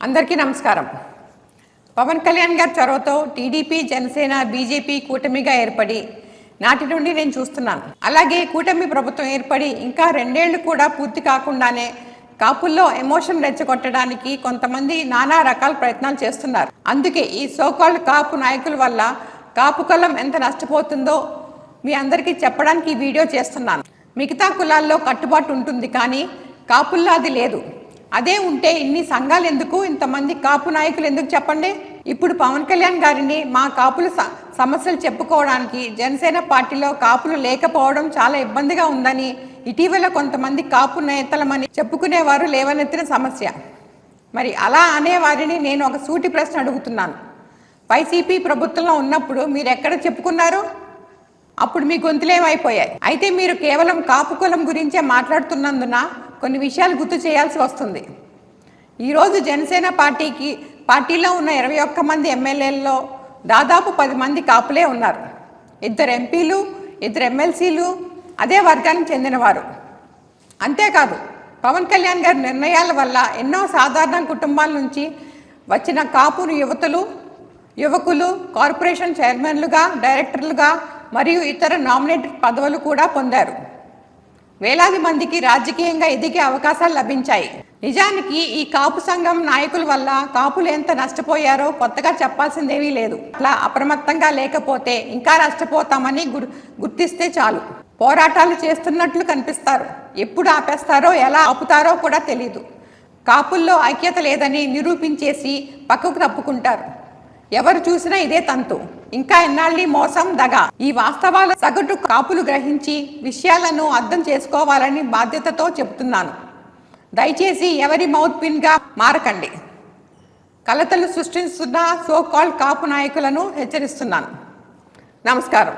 అందరికీ నమస్కారం. పవన్ కళ్యాణ్ గారి చొరవతో టీడీపీ, జనసేన, బీజేపీ కూటమిగా ఏర్పడి నాటి నుండి నేను చూస్తున్నాను. అలాగే కూటమి ప్రభుత్వం ఏర్పడి ఇంకా 2 ఏళ్లు కూడా పూర్తి కాకుండానే కాపుల్లో ఎమోషన్ రెచ్చగొట్టడానికి కొంతమంది నానా రకాల ప్రయత్నాలు చేస్తున్నారు. అందుకే ఈ సోకాల్డ్ కాపు నాయకుల వల్ల కాపు కులం ఎంత నష్టపోతుందో మీ అందరికీ చెప్పడానికి ఈ వీడియో చేస్తున్నాను. మిగతా కులాల్లో కట్టుబాటు ఉంటుంది, కానీ కాపుల్లో అది లేదు. అదే ఉంటే ఇన్ని సంఘాలు ఎందుకు, ఇంతమంది కాపు నాయకులు ఎందుకు చెప్పండి? ఇప్పుడు పవన్ కళ్యాణ్ గారిని మా కాపుల సమస్యలు చెప్పుకోవడానికి జనసేన పార్టీలో కాపులు లేకపోవడం చాలా ఇబ్బందిగా ఉందని ఇటీవల కొంతమంది కాపు నేతలమని చెప్పుకునేవారు లేవనెత్తిన సమస్య. మరి అలా అనేవారిని నేను ఒక సూటి ప్రశ్న అడుగుతున్నాను. వైసీపీ ప్రభుత్వంలో ఉన్నప్పుడు మీరు ఎక్కడ చెప్పుకున్నారు? అప్పుడు మీ గొంతులేమైపోయాయి? అయితే మీరు కేవలం కాపు కులం గురించే మాట్లాడుతున్నందున కొన్ని విషయాలు గుర్తు చేయాల్సి వస్తుంది. ఈరోజు జనసేన పార్టీలో ఉన్న 21 మంది ఎమ్మెల్యేల్లో దాదాపు 10 మంది కాపులే ఉన్నారు. 2 ఎంపీలు, 2 ఎమ్మెల్సీలు అదే వర్గానికి చెందినవారు. అంతేకాదు, పవన్ కళ్యాణ్ గారి నిర్ణయాల వల్ల ఎన్నో సాధారణ కుటుంబాల నుంచి వచ్చిన కాపు యువకులు కార్పొరేషన్ చైర్మన్లుగా, డైరెక్టర్లుగా మరియు ఇతర నామినేటెడ్ పదవులు కూడా పొందారు. వేలాది మందికి రాజకీయంగా ఎదిగే అవకాశాలు లభించాయి. నిజానికి ఈ కాపు సంఘం నాయకుల వల్ల కాపులు ఎంత నష్టపోయారో కొత్తగా చెప్పాల్సిందేమీ లేదు. అట్లా అప్రమత్తంగా లేకపోతే ఇంకా నష్టపోతామని గుర్తిస్తే చాలు. పోరాటాలు చేస్తున్నట్లు కనిపిస్తారు. ఎప్పుడు ఆపేస్తారో, ఎలా ఆపుతారో కూడా తెలీదు. కాపుల్లో ఐక్యత లేదని నిరూపించేసి పక్కకు తప్పుకుంటారు. ఎవరు చూసినా ఇదే తంతు. ఇంకా ఎన్నాళ్ళీ మోసం, దగ. ఈ వాస్తవాలు సగటు కాపులు గ్రహించి విషయాలను అర్థం చేసుకోవాలని బాధ్యతతో చెబుతున్నాను. దయచేసి ఎవరి మౌత్ పిన్గా మారకండి. కలతలు సృష్టిస్తున్న సో కాల్డ్ కాపు నాయకులను హెచ్చరిస్తున్నాను. నమస్కారం.